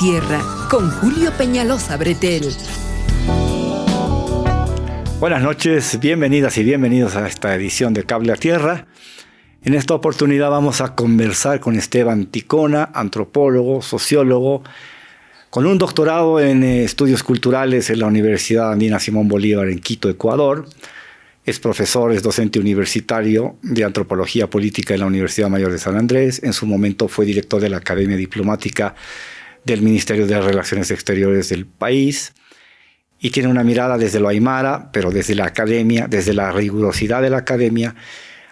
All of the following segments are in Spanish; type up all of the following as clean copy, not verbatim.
Tierra con Julio Peñalosa Bretel. Buenas noches, bienvenidas y bienvenidos a esta edición de Cable a Tierra. En esta oportunidad vamos a conversar con Esteban Ticona, antropólogo, sociólogo, con un doctorado en estudios culturales en la Universidad Andina Simón Bolívar en Quito, Ecuador. Es profesor, es docente universitario de antropología política en la Universidad Mayor de San Andrés. En su momento fue director de la Academia Diplomática del Ministerio de Relaciones Exteriores del país. Y tiene una mirada desde lo aymara, pero desde la academia, desde la rigurosidad de la academia,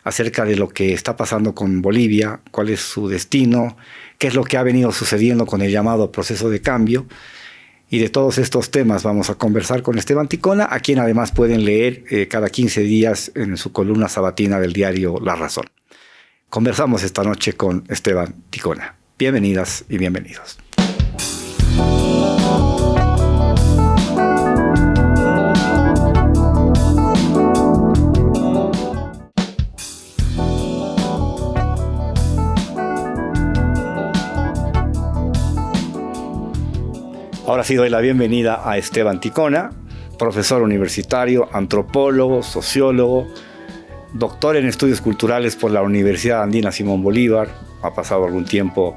acerca de lo que está pasando con Bolivia, cuál es su destino, qué es lo que ha venido sucediendo con el llamado proceso de cambio. Y de todos estos temas vamos a conversar con Esteban Ticona, a quien además pueden leer cada 15 días en su columna sabatina del diario La Razón. Conversamos esta noche con Esteban Ticona. Bienvenidas y bienvenidos. Ahora sí doy la bienvenida a Esteban Ticona, profesor universitario, antropólogo, sociólogo, doctor en estudios culturales por la Universidad Andina Simón Bolívar. Ha pasado algún tiempo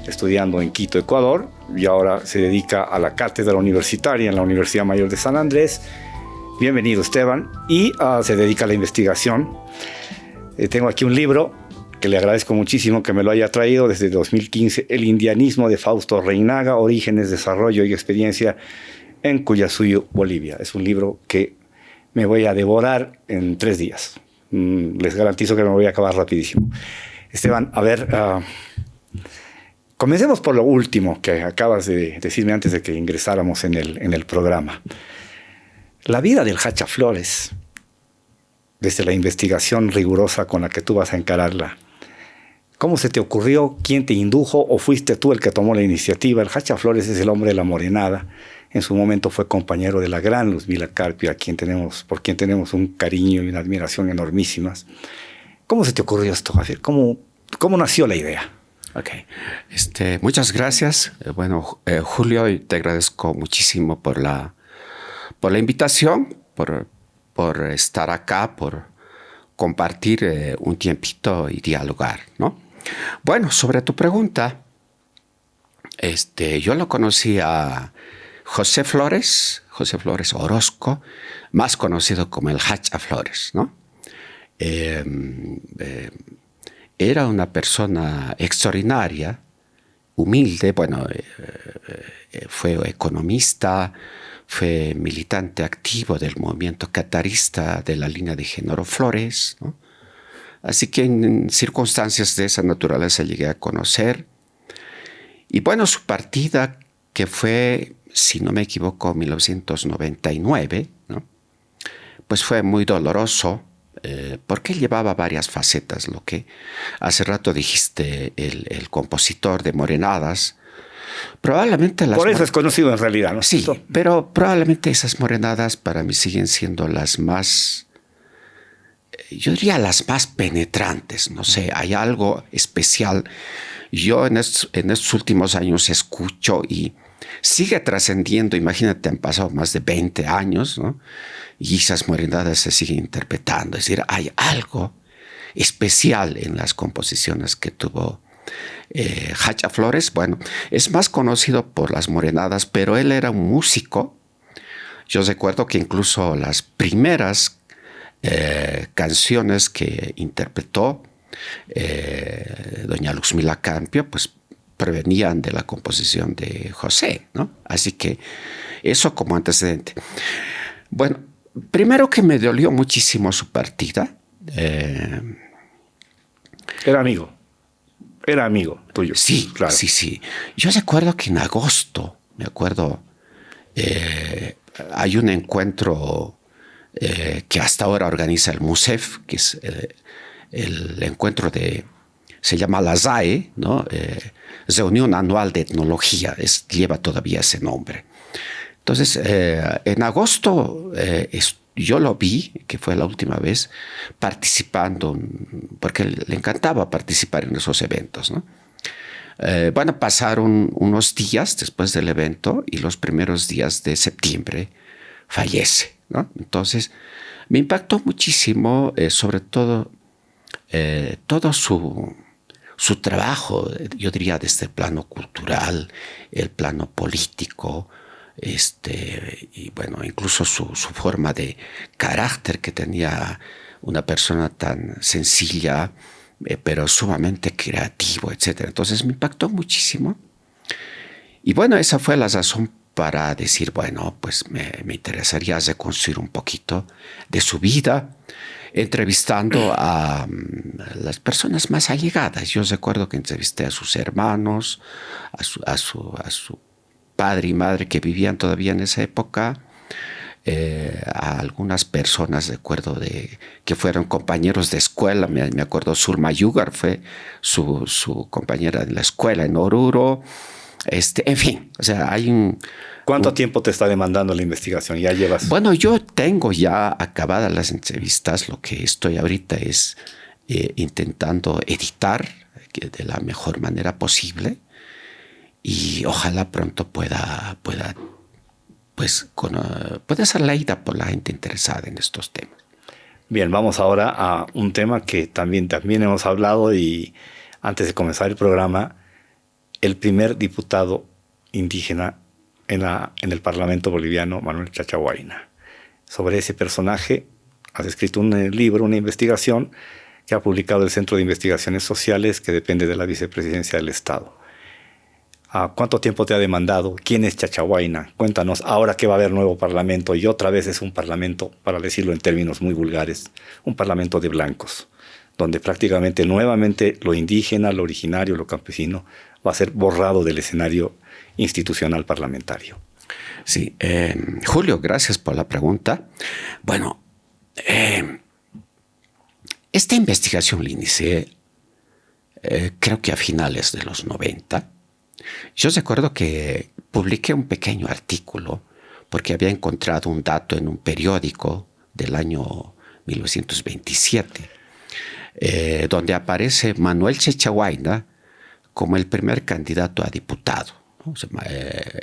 estudiando en Quito, Ecuador, y ahora se dedica a la cátedra universitaria en la Universidad Mayor de San Andrés. Bienvenido, Esteban. Y se dedica a la investigación. Tengo aquí un libro que le agradezco muchísimo que me lo haya traído desde 2015, El indianismo de Fausto Reynaga, Orígenes, Desarrollo y Experiencia en Cuyasuyo, Bolivia. Es un libro que me voy a devorar en 3 días. Les garantizo que me voy a acabar rapidísimo. Esteban, a ver, comencemos por lo último que acabas de decirme antes de que ingresáramos en el programa. La vida del Hacha Flores, desde la investigación rigurosa con la que tú vas a encararla, ¿cómo se te ocurrió? ¿Quién te indujo? ¿O fuiste tú el que tomó la iniciativa? El Hacha Flores es el hombre de la morenada. En su momento fue compañero de la gran Luzmila Carpio, por quien tenemos un cariño y una admiración enormísimas. ¿Cómo se te ocurrió esto? ¿Cómo nació la idea? Okay. Muchas gracias. Julio, te agradezco muchísimo por la invitación, por estar acá, por compartir un tiempito y dialogar, ¿no? Bueno, sobre tu pregunta, yo lo conocí a José Flores Orozco, más conocido como el Hacha Flores, ¿no? Era una persona extraordinaria, humilde, fue economista, fue militante activo del movimiento catarista de la línea de Género Flores, ¿no? Así que en circunstancias de esa naturaleza llegué a conocer. Y bueno, su partida, que fue, si no me equivoco, 1999, ¿no? Pues fue muy doloroso, porque él llevaba varias facetas, lo que hace rato dijiste, el compositor de Morenadas. Probablemente por eso es conocido en realidad, ¿no? Sí, pero probablemente esas morenadas para mí siguen siendo las más, yo diría las más penetrantes, no sé, hay algo especial. Yo en estos últimos años escucho y sigue trascendiendo, imagínate, han pasado más de 20 años, ¿no? Y esas morenadas se siguen interpretando, es decir, hay algo especial en las composiciones que tuvo Hacha Flores. Bueno, es más conocido por las morenadas, pero él era un músico. Yo recuerdo que incluso las primeras canciones que interpretó doña Luzmila Carpio, pues provenían de la composición de José, ¿no? Así que eso como antecedente. Bueno, primero que me dolió muchísimo su partida. Era amigo tuyo. Sí, claro. Sí. Yo recuerdo que en agosto, hay un encuentro que hasta ahora organiza el MUSEF, que es el encuentro se llama la SAE, ¿no? Reunión Anual de Etnología, lleva todavía ese nombre. Entonces, en agosto yo lo vi, que fue la última vez, participando, porque le encantaba participar en esos eventos, ¿no? Bueno, pasaron unos días después del evento y los primeros días de septiembre fallece, ¿no? Entonces, me impactó muchísimo, sobre todo, todo su trabajo, yo diría desde el plano cultural, el plano político, y bueno, incluso su forma de carácter que tenía una persona tan sencilla, pero sumamente creativo, etc. Entonces me impactó muchísimo. Y bueno, esa fue la razón para decir, bueno, pues me interesaría reconstruir un poquito de su vida, entrevistando a las personas más allegadas. Yo recuerdo que entrevisté a sus hermanos, a su padre y madre que vivían todavía en esa época, a algunas personas, recuerdo, que fueron compañeros de escuela. Me acuerdo, Zulma Yugar fue su compañera de la escuela en Oruro. En fin, o sea, hay un... ¿Cuánto tiempo te está demandando la investigación? ¿Ya llevas? Bueno, yo tengo ya acabadas las entrevistas. Lo que estoy ahorita es intentando editar de la mejor manera posible y ojalá pronto pueda ser leída por la gente interesada en estos temas. Bien, vamos ahora a un tema que también hemos hablado, y antes de comenzar el programa, el primer diputado indígena en el Parlamento boliviano, Manuel Chachahuayna. Sobre ese personaje has escrito un libro, una investigación que ha publicado el Centro de Investigaciones Sociales, que depende de la Vicepresidencia del Estado. ¿Cuánto tiempo te ha demandado? ¿Quién es Chachahuayna? Cuéntanos, ahora que va a haber nuevo parlamento, y otra vez es un parlamento, para decirlo en términos muy vulgares, un parlamento de blancos, donde prácticamente nuevamente lo indígena, lo originario, lo campesino va a ser borrado del escenario institucional parlamentario. Sí, Julio, gracias por la pregunta. Bueno, esta investigación la inicié creo que a finales de los 90. Yo recuerdo que publiqué un pequeño artículo porque había encontrado un dato en un periódico del año 1927, donde aparece Manuel Chachahuayna como el primer candidato a diputado, ¿no? O sea,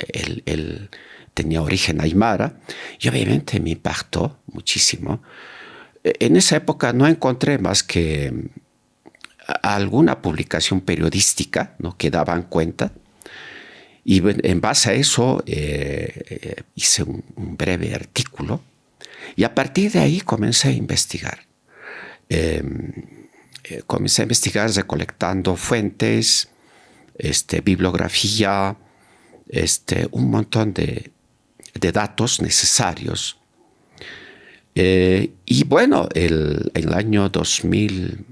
él tenía origen aymara y obviamente me impactó muchísimo. En esa época no encontré más que alguna publicación periodística, ¿no?, que daban cuenta, y en base a eso hice un breve artículo y a partir de ahí comencé a investigar. Comencé a investigar recolectando fuentes, bibliografía, un montón de datos necesarios. Y bueno, en el año 2000,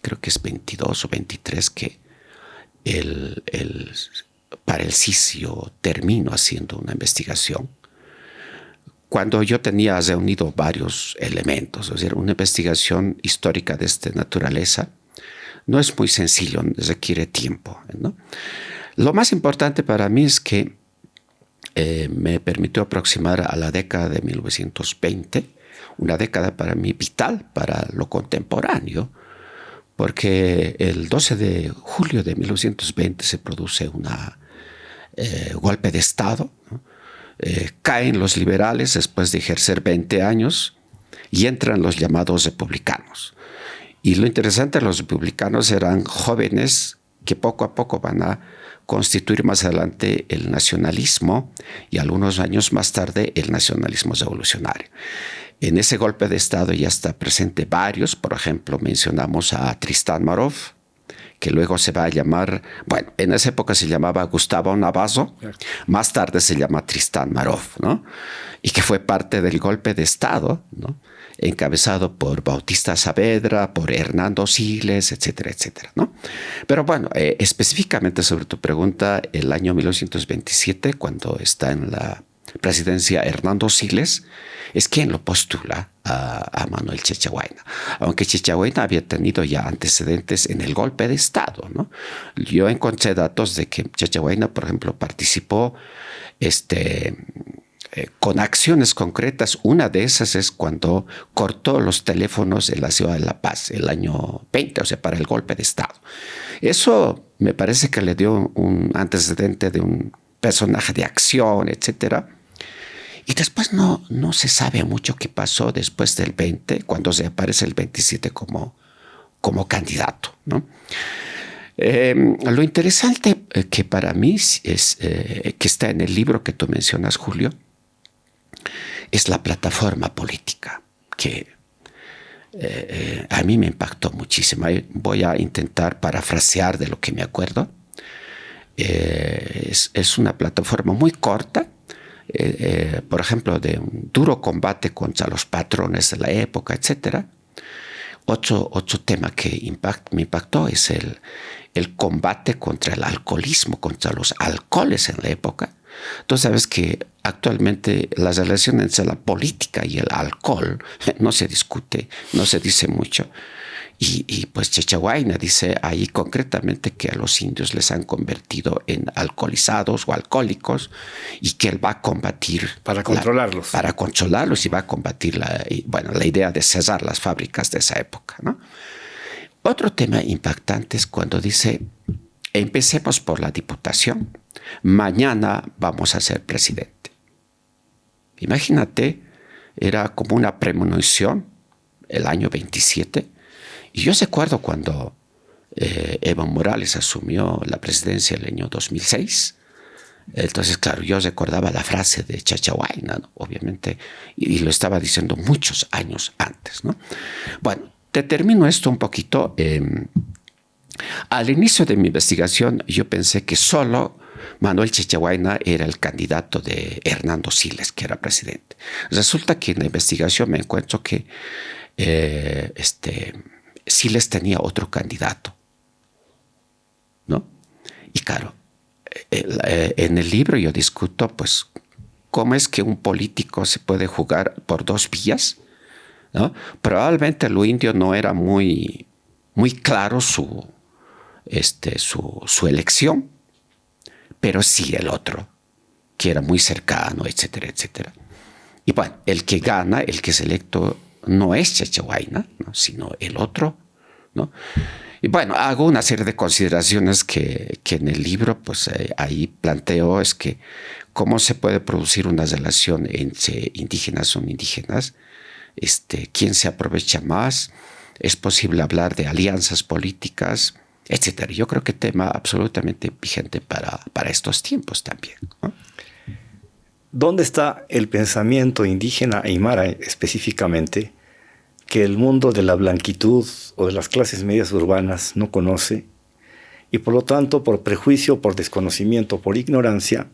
creo que es 22 o 23, que para el CIS yo termino haciendo una investigación. Cuando yo tenía reunido varios elementos, es decir, una investigación histórica de esta naturaleza no es muy sencillo, requiere tiempo, ¿no? Lo más importante para mí es que me permitió aproximar a la década de 1920, una década para mí vital para lo contemporáneo, porque el 12 de julio de 1920 se produce un golpe de Estado, ¿no? Caen los liberales después de ejercer 20 años y entran los llamados republicanos. Y lo interesante, los republicanos eran jóvenes que poco a poco van a constituir más adelante el nacionalismo y algunos años más tarde el nacionalismo revolucionario. En ese golpe de Estado ya está presente varios. Por ejemplo, mencionamos a Tristán Marov, que luego se va a llamar, bueno, en esa época se llamaba Gustavo Navazo, más tarde se llama Tristán Marov, ¿no? Y que fue parte del golpe de Estado, ¿no?, encabezado por Bautista Saavedra, por Hernando Siles, etcétera, etcétera, ¿no? Pero bueno, específicamente sobre tu pregunta, el año 1927, cuando está en la presidencia Hernando Siles, es quien lo postula a Manuel Chachahuayna, aunque Chachahuayna había tenido ya antecedentes en el golpe de Estado, ¿no? Yo encontré datos de que Chachahuayna, por ejemplo, participó con acciones concretas. Una de esas es cuando cortó los teléfonos en la ciudad de La Paz, el año 20, o sea, para el golpe de Estado. Eso me parece que le dio un antecedente de un personaje de acción, etc. Y después no se sabe mucho qué pasó después del 20, cuando se aparece el 27 como candidato, ¿no? Lo interesante que para mí es que está en el libro que tú mencionas, Julio, es la plataforma política que a mí me impactó muchísimo. Voy a intentar parafrasear de lo que me acuerdo. Es una plataforma muy corta, por ejemplo, de un duro combate contra los patrones de la época, etc. Otro tema que me impactó es el combate contra el alcoholismo, contra los alcoholes en la época. Tú sabes que actualmente la relación entre la política y el alcohol no se discute, no se dice mucho. Y pues Chachahuayna dice ahí concretamente que a los indios les han convertido en alcoholizados o alcohólicos y que él va a combatir... Para controlarlos. Para controlarlos y va a combatir la idea de cerrar las fábricas de esa época, ¿no? Otro tema impactante es cuando dice, empecemos por la diputación, mañana vamos a ser presidente. Imagínate, era como una premonición el año 27. Y yo recuerdo cuando Evo Morales asumió la presidencia el año 2006. Entonces, claro, yo recordaba la frase de Chachahuayna, ¿no? Obviamente, y lo estaba diciendo muchos años antes, ¿no? Bueno, te termino esto un poquito. Al inicio de mi investigación, yo pensé que solo Manuel Chachahuayna era el candidato de Hernando Siles, que era presidente. Resulta que en la investigación me encuentro que Siles tenía otro candidato, ¿no? Y claro, en el libro yo discuto, pues, cómo es que un político se puede jugar por dos vías, ¿no? Probablemente lo indio no era muy claro su elección, pero sí el otro, que era muy cercano, etcétera, etcétera. Y bueno, el que gana, el que es electo, no es Chachahuayna, ¿no? Sino el otro, ¿no? Y bueno, hago una serie de consideraciones que en el libro, pues ahí planteo, es que cómo se puede producir una relación entre indígenas o no indígenas, quién se aprovecha más, es posible hablar de alianzas políticas, etcétera. Yo creo que tema absolutamente vigente para estos tiempos también, ¿no? ¿Dónde está el pensamiento indígena aymara específicamente que el mundo de la blanquitud o de las clases medias urbanas no conoce y por lo tanto por prejuicio, por desconocimiento, por ignorancia,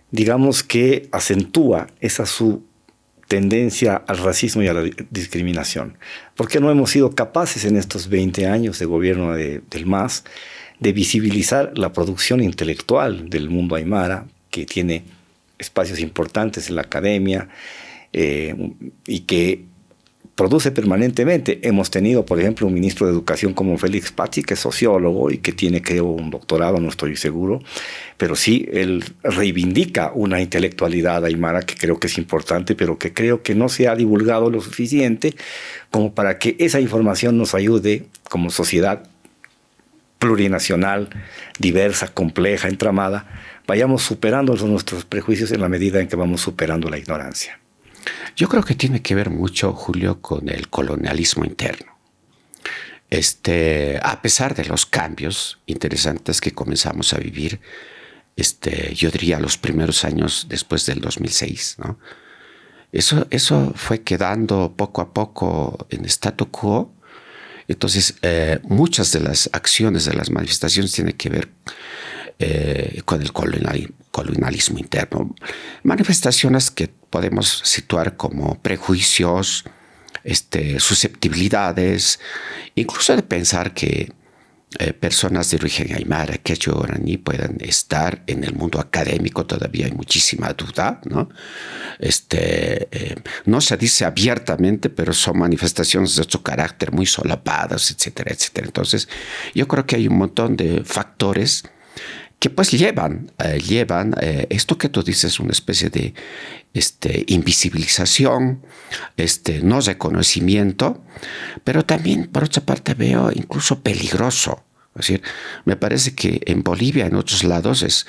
digamos que acentúa esa su tendencia al racismo y a la discriminación? ¿Por qué no hemos sido capaces en estos 20 años de gobierno del MAS de visibilizar la producción intelectual del mundo aymara, que tiene espacios importantes en la academia y que produce permanentemente? Hemos tenido, por ejemplo, un ministro de Educación como Félix Pazzi, que es sociólogo y que tiene, creo, un doctorado, no estoy seguro, pero sí, él reivindica una intelectualidad aymara que creo que es importante, pero que creo que no se ha divulgado lo suficiente como para que esa información nos ayude como sociedad plurinacional, diversa, compleja, entramada, vayamos superando nuestros prejuicios en la medida en que vamos superando la ignorancia. Yo creo que tiene que ver mucho, Julio, con el colonialismo interno. A pesar de los cambios interesantes que comenzamos a vivir, yo diría los primeros años después del 2006, ¿no? Eso fue quedando poco a poco en statu quo. Entonces, muchas de las acciones, de las manifestaciones tienen que ver con el colonialismo interno. Manifestaciones que podemos situar como prejuicios, susceptibilidades, incluso de pensar que personas de origen aymara, quechua, guaraní puedan estar en el mundo académico. Todavía hay muchísima duda, ¿no? No se dice abiertamente, pero son manifestaciones de otro carácter muy solapadas, etcétera, etcétera. Entonces, yo creo que hay un montón de factores que pues llevan esto que tú dices, una especie de invisibilización, no reconocimiento, pero también por otra parte veo incluso peligroso Es decir, me parece que en Bolivia, en otros lados,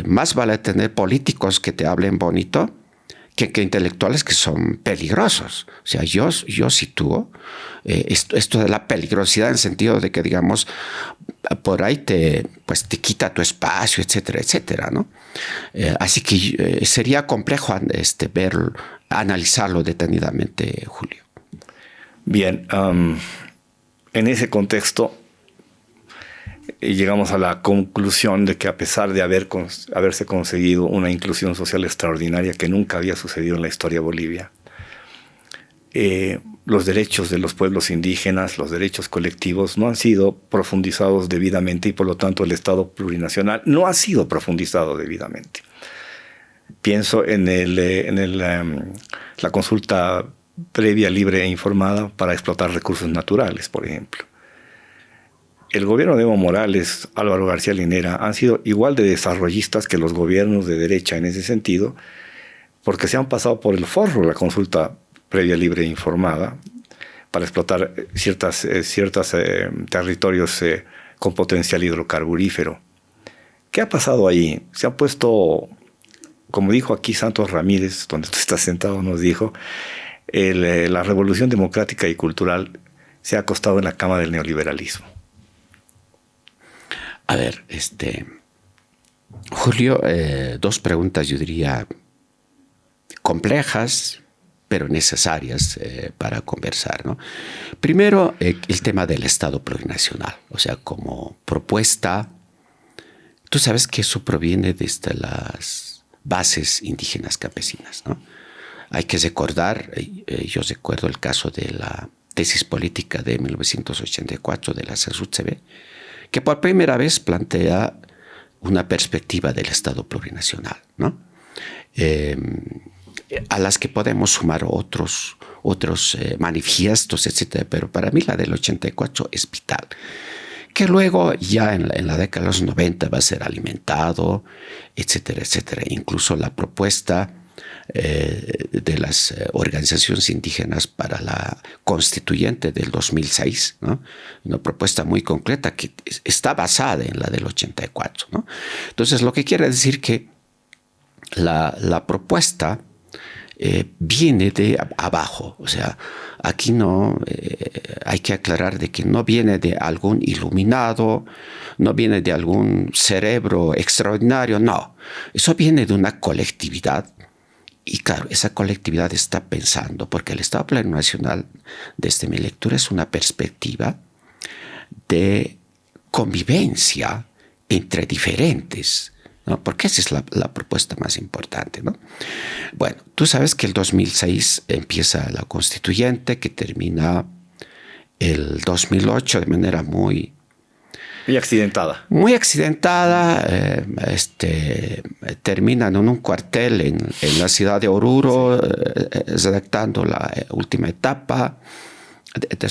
más vale tener políticos que te hablen bonito que intelectuales que son peligrosos. O sea, yo sitúo esto de la peligrosidad en el sentido de que, digamos, por ahí te quita tu espacio, etcétera, etcétera, ¿no? Así que sería complejo analizarlo detenidamente, Julio. Bien, en ese contexto llegamos a la conclusión de que a pesar de haberse conseguido una inclusión social extraordinaria que nunca había sucedido en la historia de Bolivia, los derechos de los pueblos indígenas, los derechos colectivos no han sido profundizados debidamente y por lo tanto el Estado plurinacional no ha sido profundizado debidamente. Pienso en la consulta previa, libre e informada para explotar recursos naturales, por ejemplo. El gobierno de Evo Morales, Álvaro García Linera, han sido igual de desarrollistas que los gobiernos de derecha en ese sentido, porque se han pasado por el forro la consulta previa, libre e informada para explotar ciertos territorios con potencial hidrocarburífero. ¿Qué ha pasado ahí? Se han puesto, como dijo aquí Santos Ramírez, donde tú estás sentado, nos dijo, la revolución democrática y cultural se ha acostado en la cama del neoliberalismo. A ver, Julio, dos preguntas, yo diría, complejas, pero necesarias para conversar, ¿no? Primero, el tema del Estado plurinacional, o sea, como propuesta. Tú sabes que eso proviene desde las bases indígenas campesinas, ¿no? Hay que recordar, yo recuerdo el caso de la tesis política de 1984 de la CESUTCB, que por primera vez plantea una perspectiva del Estado plurinacional, ¿no? A las que podemos sumar otros manifiestos, etcétera, pero para mí la del 84 es vital. Que luego ya en la década de los 90 va a ser alimentado, etcétera, etcétera. Incluso la propuesta de las organizaciones indígenas para la constituyente del 2006, ¿no? Una propuesta muy concreta que está basada en la del 84, ¿no? Entonces, lo que quiere decir que la propuesta viene de abajo. O sea, aquí no hay que aclarar de que no viene de algún iluminado, no viene de algún cerebro extraordinario, no. Eso viene de una colectividad. Y claro, esa colectividad está pensando, porque el Estado plurinacional, desde mi lectura, es una perspectiva de convivencia entre diferentes, ¿no? Porque esa es la propuesta más importante, ¿no? Bueno, tú sabes que el 2006 empieza la constituyente, que termina el 2008 de manera muy accidentada. Muy accidentada. Terminan en un cuartel en la ciudad de Oruro, redactando la última etapa.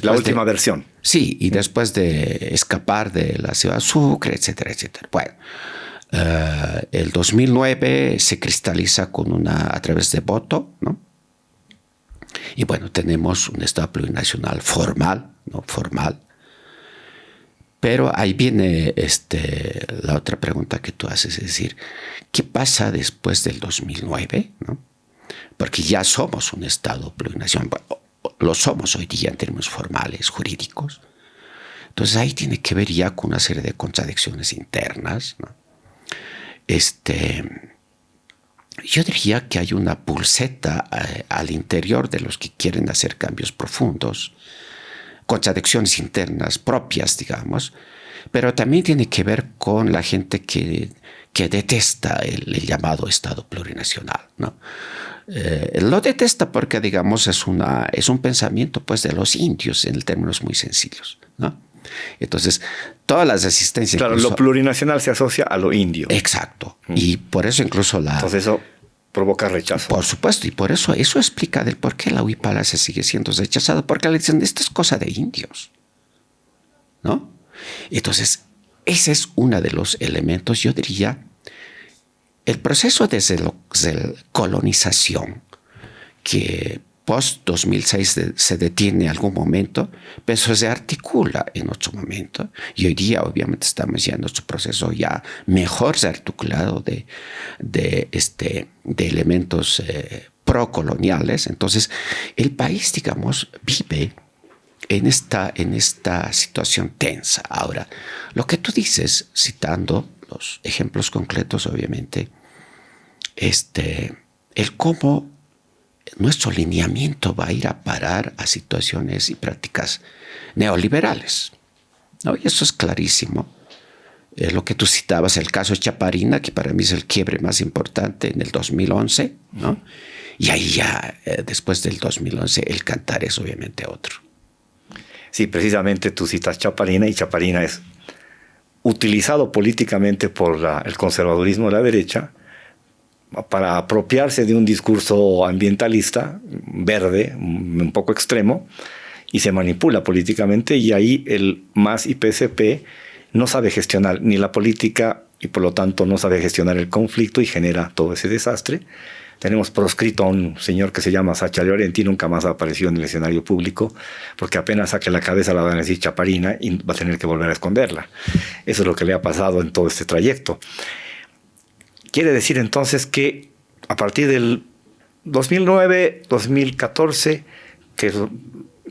La última versión. Sí, y después de escapar de la ciudad de Sucre, etcétera, etcétera. Bueno, el 2009 se cristaliza a través de voto, ¿no? Y bueno, tenemos un Estado plurinacional formal, ¿no? Formal. Pero ahí viene la otra pregunta que tú haces, es decir, ¿qué pasa después del 2009? ¿No? Porque ya somos un Estado plurinacional, lo somos hoy día en términos formales, jurídicos. Entonces ahí tiene que ver ya con una serie de contradicciones internas, ¿no? Yo diría que hay una pulseta al interior de los que quieren hacer cambios profundos, contradicciones internas propias, digamos, pero también tiene que ver con la gente que detesta el llamado Estado plurinacional, ¿no? Lo detesta porque, digamos, es un pensamiento, pues, de los indios en términos muy sencillos, ¿no? Entonces, todas las resistencias... Claro, lo plurinacional se asocia a lo indio. Exacto. Y por eso incluso Entonces eso provoca rechazo. Por supuesto, y por eso explica del por qué la huipala se sigue siendo rechazada, porque le dicen, esto es cosa de indios, ¿no? Entonces, ese es uno de los elementos, yo diría, el proceso de colonización que post-2006 se detiene en algún momento, pero eso se articula en otro momento. Y hoy día, obviamente, estamos ya en nuestro proceso ya mejor articulado de elementos procoloniales. Entonces, el país, digamos, vive en esta situación tensa. Ahora, lo que tú dices, citando los ejemplos concretos, obviamente, el cómo nuestro lineamiento va a ir a parar a situaciones y prácticas neoliberales, ¿no? Y eso es clarísimo. Lo que tú citabas, el caso Chaparina, que para mí es el quiebre más importante en el 2011, ¿no? Y ahí ya, después del 2011, el cantar es obviamente otro. Sí, precisamente tú citas Chaparina, y Chaparina es utilizado políticamente por el conservadurismo de la derecha para apropiarse de un discurso ambientalista, verde, un poco extremo, y se manipula políticamente, y ahí el MAS y PSP no sabe gestionar ni la política y por lo tanto no sabe gestionar el conflicto y genera todo ese desastre. Tenemos proscrito a un señor que se llama Sacha Llorenti, nunca más ha aparecido en el escenario público, porque apenas saque la cabeza la van a decir Chaparina y va a tener que volver a esconderla. Eso es lo que le ha pasado en todo este trayecto. Quiere decir entonces que a partir del 2009, 2014, que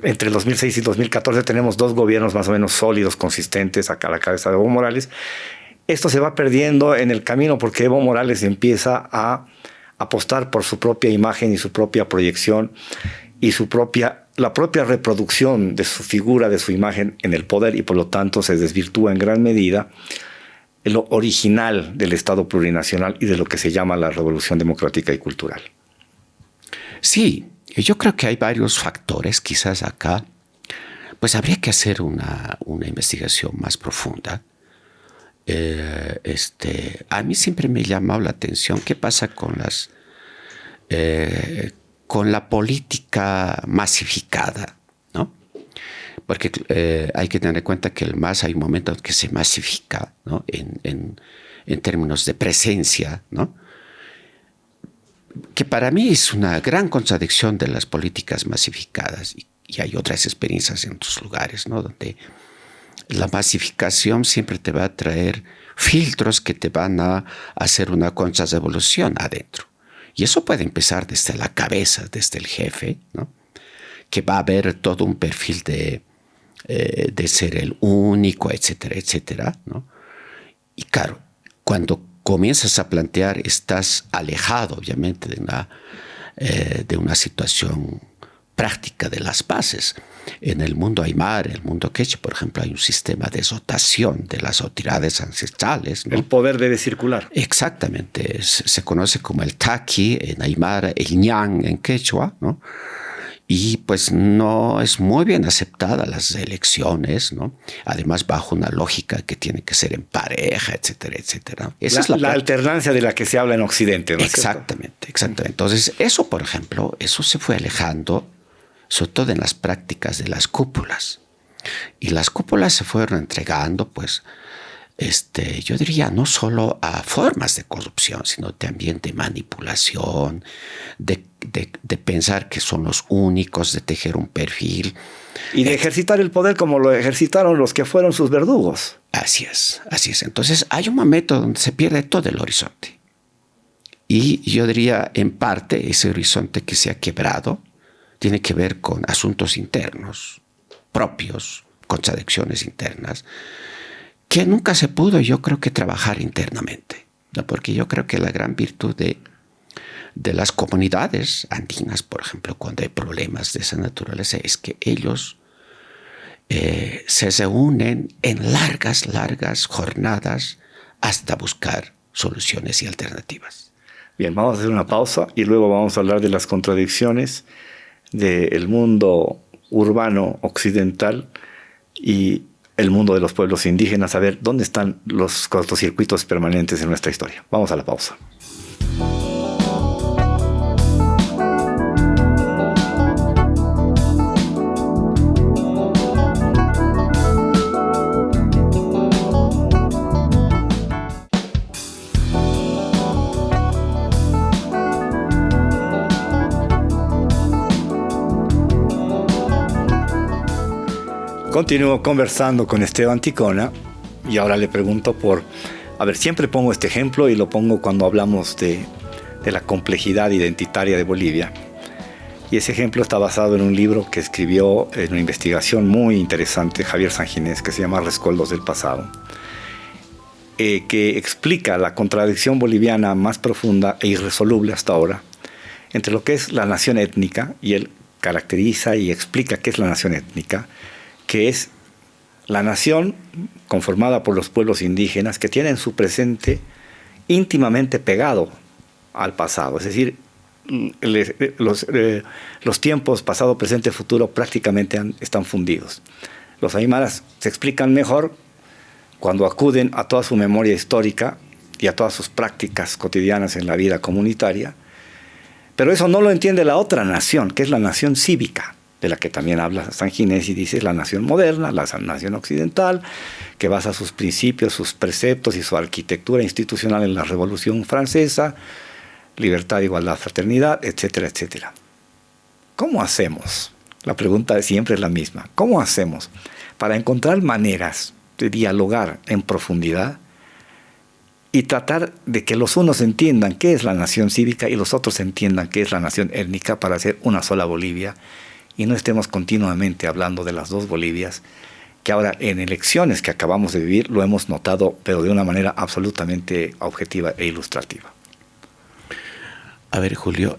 entre el 2006 y 2014 tenemos 2 gobiernos más o menos sólidos, consistentes, acá a la cabeza de Evo Morales. Esto se va perdiendo en el camino porque Evo Morales empieza a apostar por su propia imagen y su propia proyección y la propia reproducción de su figura, de su imagen en el poder, y por lo tanto se desvirtúa en gran medida lo original del Estado plurinacional y de lo que se llama la revolución democrática y cultural. Sí, yo creo que hay varios factores. Quizás acá pues habría que hacer una investigación más profunda. A mí siempre me ha llamado la atención qué pasa con la política masificada, ¿no? Porque hay que tener en cuenta que el MAS hay un momento en que se masifica, ¿no? en términos de presencia, ¿no? Que para mí es una gran contradicción de las políticas masificadas, y hay otras experiencias en otros lugares, ¿no? Donde la masificación siempre te va a traer filtros que te van a hacer una contrarrevolución adentro. Y eso puede empezar desde la cabeza, desde el jefe, ¿no? Que va a ver todo un perfil de ser el único, etcétera, etcétera, ¿no? Y claro, cuando comienzas a plantear, estás alejado, obviamente, de una situación práctica de las bases. En el mundo aymara, en el mundo quechua, por ejemplo, hay un sistema de dotación de las autoridades ancestrales, ¿no? El poder debe circular. Exactamente. Se conoce como el taqui en aymara, el ñan en quechua, ¿no? Y pues no es muy bien aceptada las elecciones, ¿no? Además, bajo una lógica que tiene que ser en pareja, etcétera, etcétera. Esa es la alternancia de la que se habla en Occidente, ¿no? Exactamente, exactamente. Entonces, eso, por ejemplo, eso se fue alejando, sobre todo en las prácticas de las cúpulas. Y las cúpulas se fueron entregando, pues, yo diría, no solo a formas de corrupción, sino también de manipulación, de pensar que son los únicos, de tejer un perfil. Y de ejercitar el poder como lo ejercitaron los que fueron sus verdugos. Así es, así es. Entonces hay un momento donde se pierde todo el horizonte. Y yo diría, en parte, ese horizonte que se ha quebrado tiene que ver con asuntos internos, propios, contradicciones internas, que nunca se pudo, yo creo, que trabajar internamente, ¿no? Porque yo creo que la gran virtud de las comunidades andinas, por ejemplo, cuando hay problemas de esa naturaleza, es que ellos se reúnen en largas jornadas hasta buscar soluciones y alternativas. Bien, vamos a hacer una pausa y luego vamos a hablar de las contradicciones del mundo urbano occidental y el mundo de los pueblos indígenas, a ver dónde están los cortocircuitos permanentes en nuestra historia. Vamos a la pausa. Continúo conversando con Esteban Ticona y ahora le pregunto por... A ver, siempre pongo este ejemplo y lo pongo cuando hablamos de la complejidad identitaria de Bolivia. Y ese ejemplo está basado en un libro que escribió en una investigación muy interesante Javier Sanginés, que se llama Rescoldos del Pasado, que explica la contradicción boliviana más profunda e irresoluble hasta ahora entre lo que es la nación étnica, y él caracteriza y explica qué es la nación étnica, que es la nación conformada por los pueblos indígenas que tienen su presente íntimamente pegado al pasado, es decir, los tiempos pasado, presente, futuro prácticamente están fundidos. Los aymaras se explican mejor cuando acuden a toda su memoria histórica y a todas sus prácticas cotidianas en la vida comunitaria, pero eso no lo entiende la otra nación, que es la nación cívica, de la que también habla Sanginés y dice la nación moderna, la nación occidental, que basa sus principios, sus preceptos y su arquitectura institucional en la Revolución Francesa, libertad, igualdad, fraternidad, etcétera, etcétera. ¿Cómo hacemos? La pregunta siempre es la misma. ¿Cómo hacemos para encontrar maneras de dialogar en profundidad y tratar de que los unos entiendan qué es la nación cívica y los otros entiendan qué es la nación étnica para hacer una sola Bolivia y no estemos continuamente hablando de las dos Bolivias, que ahora en elecciones que acabamos de vivir lo hemos notado, pero de una manera absolutamente objetiva e ilustrativa? A ver, Julio,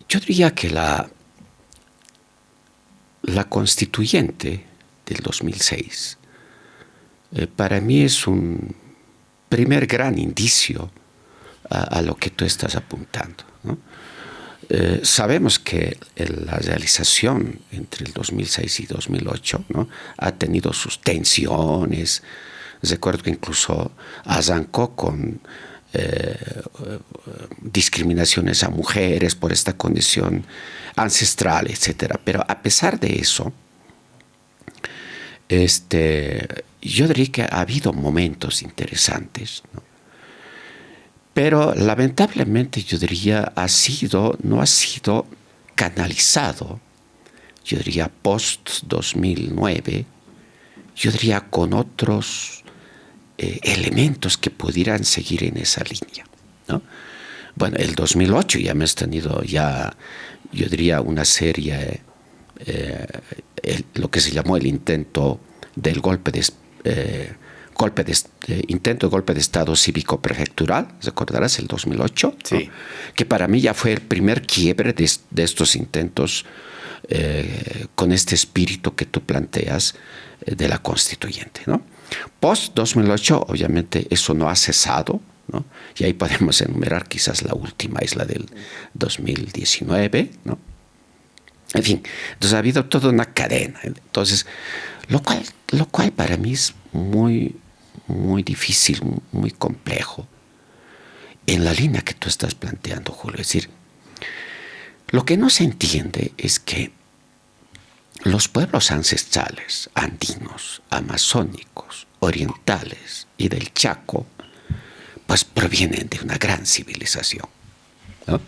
yo diría que la constituyente del 2006 para mí es un primer gran indicio a lo que tú estás apuntando, ¿no? Sabemos que la realización entre el 2006 y 2008, ¿no?, ha tenido sus tensiones. Recuerdo que incluso arrancó con discriminaciones a mujeres por esta condición ancestral, etcétera. Pero a pesar de eso, yo diría que ha habido momentos interesantes, ¿no? Pero lamentablemente yo diría no ha sido canalizado, yo diría post 2009, yo diría con otros elementos que pudieran seguir en esa línea, ¿no? Bueno, el 2008 ya hemos tenido yo diría una serie, lo que se llamó el intento del golpe de Estado cívico prefectural, ¿recordarás? El 2008, sí, ¿no?, que para mí ya fue el primer quiebre de estos intentos con este espíritu que tú planteas de la constituyente, ¿no? Post 2008, obviamente, eso no ha cesado, ¿no? Y ahí podemos enumerar quizás la última es la del 2019, ¿no? En fin, entonces ha habido toda una cadena. Entonces, lo cual para mí es muy, muy difícil, muy complejo, en la línea que tú estás planteando, Julio. Es decir, lo que no se entiende es que los pueblos ancestrales, andinos, amazónicos, orientales y del Chaco, pues provienen de una gran civilización, ¿no?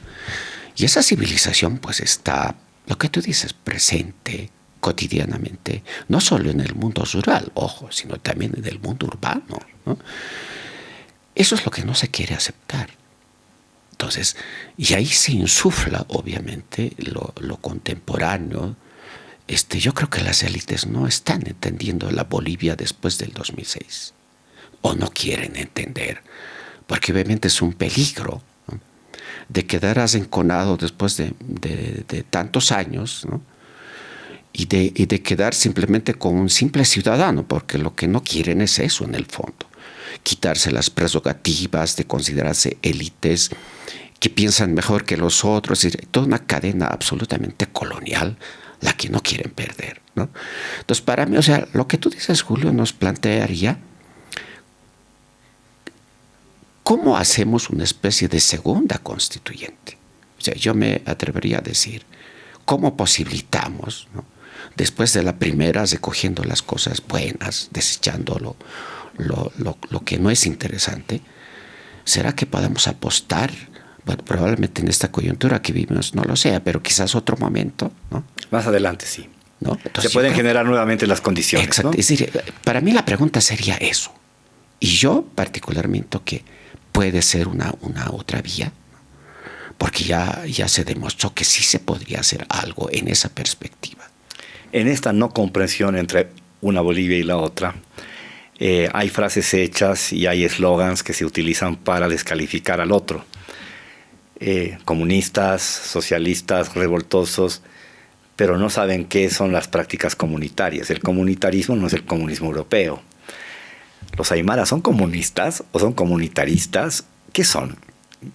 Y esa civilización pues está, lo que tú dices, presente cotidianamente, no solo en el mundo rural, ojo, sino también en el mundo urbano, ¿no? Eso es lo que no se quiere aceptar. Entonces, y ahí se insufla, obviamente, lo contemporáneo. Yo creo que las élites no están entendiendo la Bolivia después del 2006, o no quieren entender, porque obviamente es un peligro, ¿no?, de quedar arrinconado después de tantos años, ¿no?, y de quedar simplemente como un simple ciudadano, porque lo que no quieren es eso en el fondo, quitarse las prerrogativas de considerarse élites que piensan mejor que los otros, es decir, toda una cadena absolutamente colonial la que no quieren perder, ¿no? Entonces, para mí, o sea, lo que tú dices, Julio, nos plantearía cómo hacemos una especie de segunda constituyente. O sea, yo me atrevería a decir, ¿cómo posibilitamos, ¿no?, después de la primera, recogiendo las cosas buenas, desechando lo que no es interesante? ¿Será que podemos apostar? Bueno, probablemente en esta coyuntura que vivimos no lo sea, pero quizás otro momento, ¿no? Más adelante, sí. ¿no? Entonces, se pueden generar nuevamente las condiciones. Exacto. ¿No? Es decir, para mí la pregunta sería eso. Y yo particularmente que puede ser una otra vía, porque ya se demostró que sí se podría hacer algo en esa perspectiva. En esta no comprensión entre una Bolivia y la otra, hay frases hechas y hay eslogans que se utilizan para descalificar al otro. Comunistas, socialistas, revoltosos, pero no saben qué son las prácticas comunitarias. El comunitarismo no es el comunismo europeo. ¿Los aymaras son comunistas o son comunitaristas? ¿Qué son?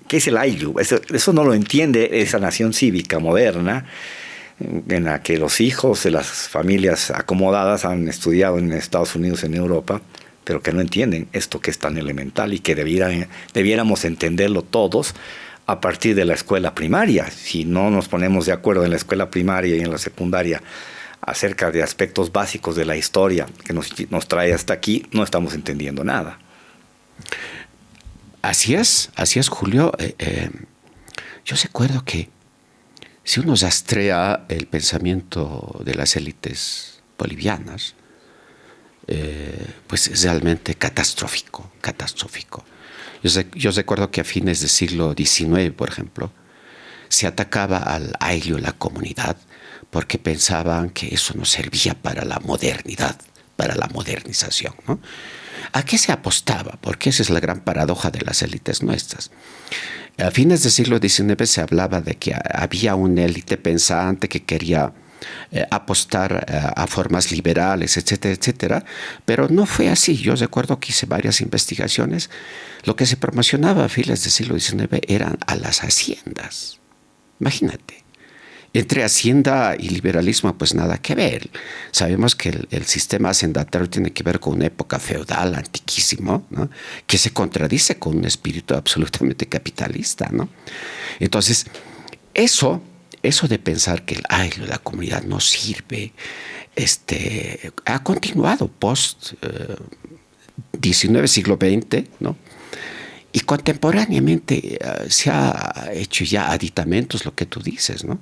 ¿Qué es el ayllu? Eso no lo entiende esa nación cívica moderna en la que los hijos de las familias acomodadas han estudiado en Estados Unidos, en Europa, pero que no entienden esto que es tan elemental y que debiéramos entenderlo todos a partir de la escuela primaria. Si no nos ponemos de acuerdo en la escuela primaria y en la secundaria acerca de aspectos básicos de la historia que nos trae hasta aquí, no estamos entendiendo nada. Así es, Julio. Yo recuerdo que si uno rastrea el pensamiento de las élites bolivianas, pues es realmente catastrófico. Yo recuerdo que a fines del siglo XIX, por ejemplo, se atacaba al ayllu, la comunidad, porque pensaban que eso no servía para la modernidad, para la modernización, ¿no? ¿A qué se apostaba? Porque esa es la gran paradoja de las élites nuestras. A fines del siglo XIX se hablaba de que había una élite pensante que quería apostar a formas liberales, etcétera, etcétera, pero no fue así. Yo recuerdo que hice varias investigaciones. Lo que se promocionaba a fines del siglo XIX eran a las haciendas. Imagínate. Entre hacienda y liberalismo, pues nada que ver. Sabemos que el sistema hacendatario tiene que ver con una época feudal, antiquísimo, ¿no? Que se contradice con un espíritu absolutamente capitalista, ¿no? Entonces, eso de pensar que la comunidad no sirve, ha continuado post 19 siglo XX, ¿no? Y contemporáneamente se ha hecho ya aditamentos, lo que tú dices, ¿no?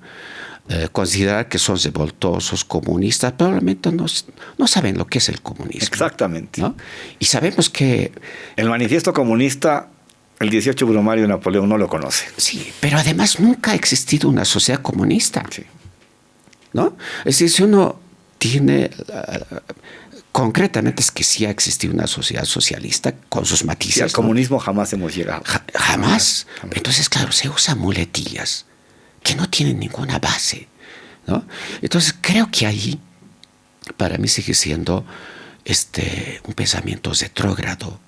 Considerar que son revoltosos, comunistas, probablemente no saben lo que es el comunismo. Exactamente. ¿No? Y sabemos que... El manifiesto comunista, el 18 Brumario de Napoleón no lo conoce. Sí, pero además nunca ha existido una sociedad comunista. Sí. ¿No? Es decir, si uno tiene... concretamente es que sí ha existido una sociedad socialista con sus matices. Sí, al comunismo jamás hemos llegado. Jamás. Entonces, claro, se usan muletillas que no tienen ninguna base, ¿no? Entonces, creo que ahí, para mí sigue siendo un pensamiento retrógrado.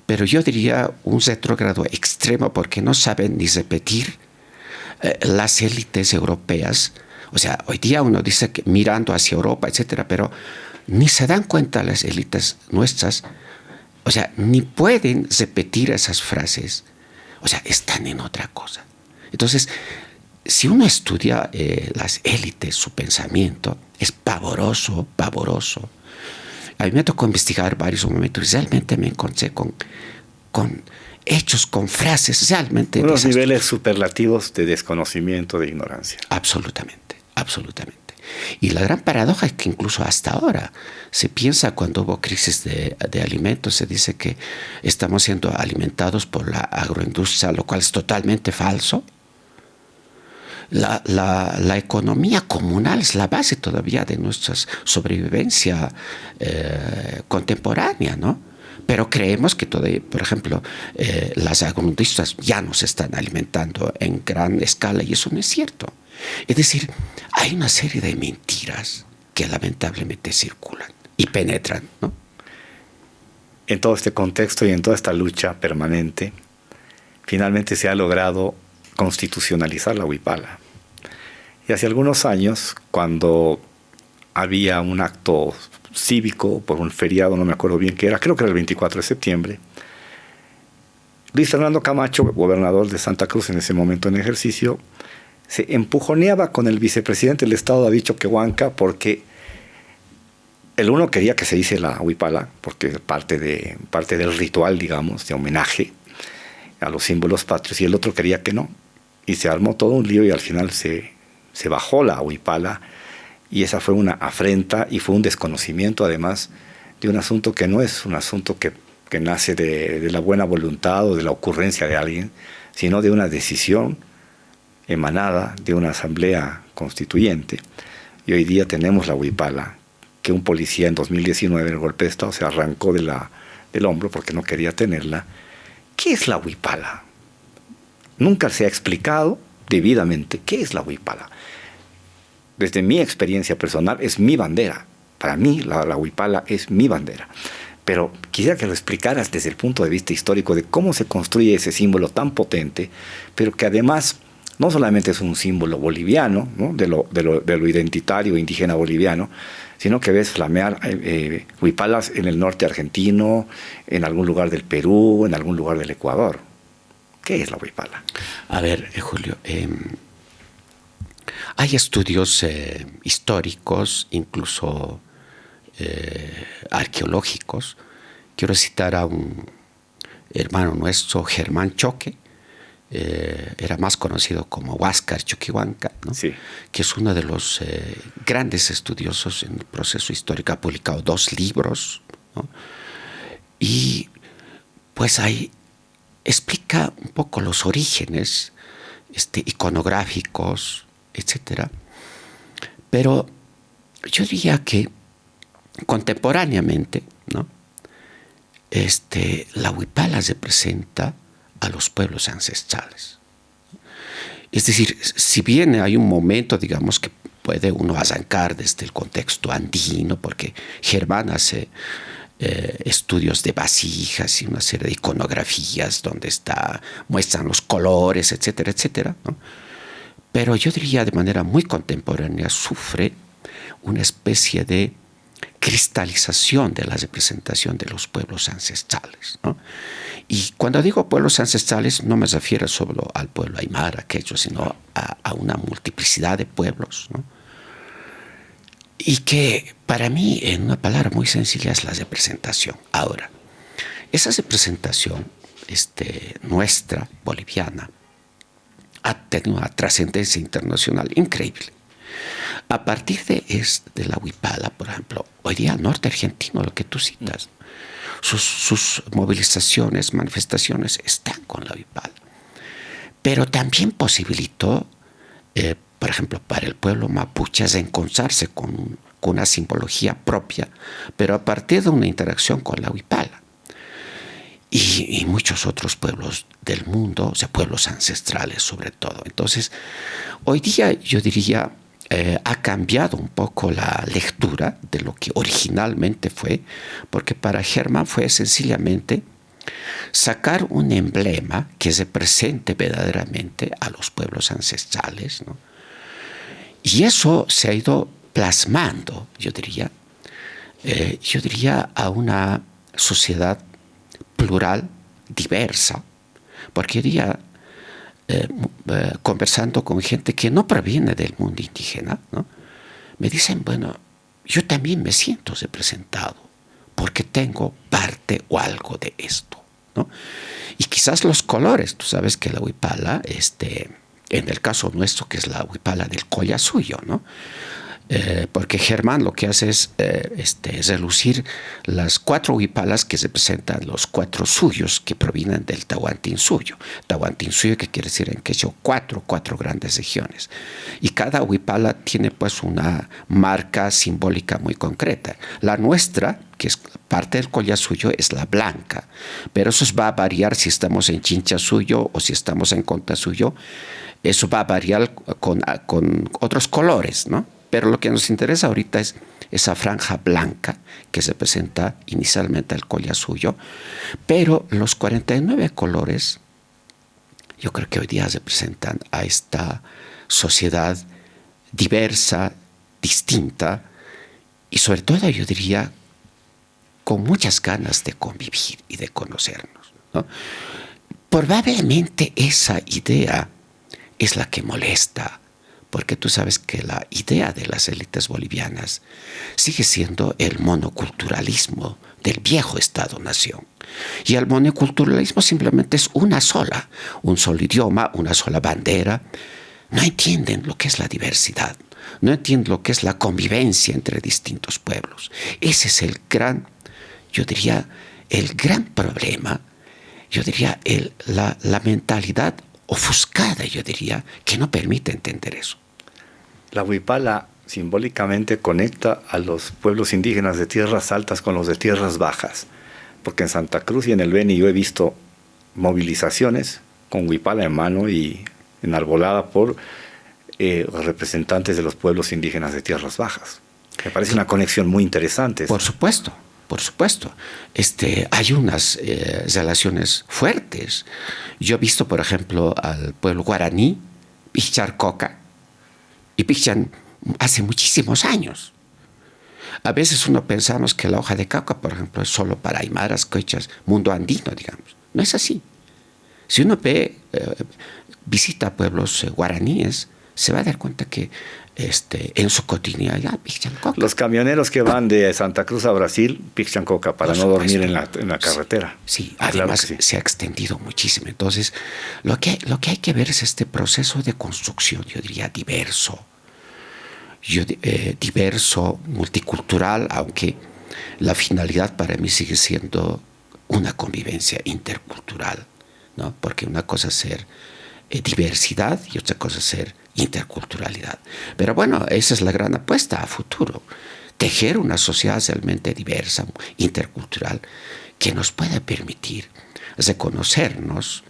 Pero yo diría un retrógrado extremo porque no saben ni repetir las élites europeas. O sea, hoy día uno dice que mirando hacia Europa, etcétera, pero ni se dan cuenta las élites nuestras, o sea, ni pueden repetir esas frases, o sea, están en otra cosa. Entonces, si uno estudia las élites, su pensamiento, es pavoroso. A mí me tocó investigar varios momentos y realmente me encontré con hechos, con frases realmente... Unos niveles superlativos de desconocimiento, de ignorancia. Absolutamente. Y la gran paradoja es que incluso hasta ahora se piensa, cuando hubo crisis de alimentos, se dice que estamos siendo alimentados por la agroindustria, lo cual es totalmente falso. La economía comunal es la base todavía de nuestra sobrevivencia contemporánea, ¿no? Pero creemos que todavía, por ejemplo, las agroindustrias ya nos están alimentando en gran escala y eso no es cierto. Es decir, hay una serie de mentiras que lamentablemente circulan y penetran, ¿no? En todo este contexto y en toda esta lucha permanente, finalmente se ha logrado constitucionalizar la huipala. Y hace algunos años, cuando había un acto cívico por un feriado, no me acuerdo bien qué era, creo que era el 24 de septiembre, Luis Fernando Camacho, gobernador de Santa Cruz en ese momento en ejercicio, se empujoneaba con el vicepresidente del Estado, David Choquehuanca, porque el uno quería que se hiciera la huipala, porque es parte del ritual, digamos, de homenaje a los símbolos patrios, y el otro quería que no. Y se armó todo un lío y al final se bajó la huipala Y esa fue una afrenta y fue un desconocimiento, además, de un asunto que no es un asunto que nace de la buena voluntad o de la ocurrencia de alguien, sino de una decisión emanada de una asamblea constituyente. Y hoy día tenemos la huipala, que un policía en 2019, en el golpe de Estado, se arrancó del hombro porque no quería tenerla. ¿Qué es la huipala? Nunca se ha explicado debidamente qué es la huipala. Desde mi experiencia personal, es mi bandera. Para mí, la huipala es mi bandera. Pero quisiera que lo explicaras desde el punto de vista histórico de cómo se construye ese símbolo tan potente, pero que además no solamente es un símbolo boliviano, ¿no? de lo identitario indígena boliviano, sino que ves flamear huipalas en el norte argentino, en algún lugar del Perú, en algún lugar del Ecuador. ¿Qué es la huipala? A ver, Julio, hay estudios históricos, incluso arqueológicos. Quiero citar a un hermano nuestro, Germán Choque, era más conocido como Huáscar Choquehuanca, ¿no? Sí. Que es uno de los grandes estudiosos en el proceso histórico. Ha publicado 2 libros, ¿no? Y pues ahí explica un poco los orígenes iconográficos, etcétera. Pero yo diría que contemporáneamente, ¿no? La huipala representa a los pueblos ancestrales. Es decir, si bien hay un momento, digamos, que puede uno arrancar desde el contexto andino, porque Germán hace estudios de vasijas y una serie de iconografías donde muestran los colores, etcétera, etcétera, ¿no? Pero yo diría de manera muy contemporánea sufre una especie de cristalización de la representación de los pueblos ancestrales, ¿no? Y cuando digo pueblos ancestrales no me refiero solo al pueblo aymara, quechua, sino a una multiplicidad de pueblos, ¿no? Y que para mí, en una palabra muy sencilla, es la representación. Ahora, esa representación nuestra, boliviana, ha tenido una trascendencia internacional increíble. A partir de la huipala, por ejemplo, hoy día el norte argentino, lo que tú citas, sus movilizaciones, manifestaciones están con la huipala. Pero también posibilitó, por ejemplo, para el pueblo mapuche reencontrarse con una simbología propia, pero a partir de una interacción con la huipala. Y muchos otros pueblos del mundo, o sea, pueblos ancestrales sobre todo. Entonces, hoy día yo diría, ha cambiado un poco la lectura de lo que originalmente fue, porque para Germán fue sencillamente sacar un emblema que represente verdaderamente a los pueblos ancestrales, ¿no? Y eso se ha ido plasmando, yo diría, a una sociedad plural, diversa, porque hoy día, conversando con gente que no proviene del mundo indígena, ¿no? Me dicen, bueno, yo también me siento representado porque tengo parte o algo de esto, ¿no? Y quizás los colores, tú sabes que la huipala, en el caso nuestro, que es la huipala del Collasuyo, ¿no? Porque Germán lo que hace es relucir las 4 huipalas que representan los 4 suyos que provienen del Tahuantinsuyo. Tahuantinsuyo, que quiere decir en quechua 4 grandes regiones. Y cada huipala tiene pues una marca simbólica muy concreta. La nuestra, que es parte del Collasuyo, es la blanca. Pero eso va a variar si estamos en Chinchasuyo o si estamos en Contasuyo. Eso va a variar con otros colores, ¿no? Pero lo que nos interesa ahorita es esa franja blanca que se presenta inicialmente al Collasuyo. Pero los 49 colores, yo creo que hoy día representan a esta sociedad diversa, distinta y sobre todo, yo diría, con muchas ganas de convivir y de conocernos, ¿no? Probablemente esa idea es la que molesta, porque tú sabes que la idea de las élites bolivianas sigue siendo el monoculturalismo del viejo Estado-nación. Y el monoculturalismo simplemente es un solo idioma, una sola bandera. No entienden lo que es la diversidad, no entienden lo que es la convivencia entre distintos pueblos. Ese es el gran, yo diría, el gran problema, yo diría, la mentalidad ofuscada, yo diría, que no permite entender eso. La huipala simbólicamente conecta a los pueblos indígenas de tierras altas con los de tierras bajas, porque en Santa Cruz y en el Beni yo he visto movilizaciones con huipala en mano y enarbolada por representantes de los pueblos indígenas de tierras bajas. Me parece una conexión muy interesante. Por supuesto, por supuesto. Hay unas relaciones fuertes. Yo he visto, por ejemplo, al pueblo guaraní, pichar coca, y pichan hace muchísimos años. A veces uno pensamos que la hoja de coca, por ejemplo, es solo para aymaras, quechas, mundo andino, digamos. No es así. Si uno visita pueblos guaraníes, se va a dar cuenta que en su cotidianidad pichan coca. Los camioneros que van de Santa Cruz a Brasil pichan coca para no dormir en la carretera. Sí, además claro se ha extendido muchísimo. Entonces, lo que hay que ver es este proceso de construcción, yo diría, diverso, multicultural, aunque la finalidad para mí sigue siendo una convivencia intercultural, ¿no? Porque una cosa es ser diversidad y otra cosa es ser interculturalidad. Pero bueno, esa es la gran apuesta a futuro. Tejer una sociedad realmente diversa, intercultural, que nos pueda permitir reconocernos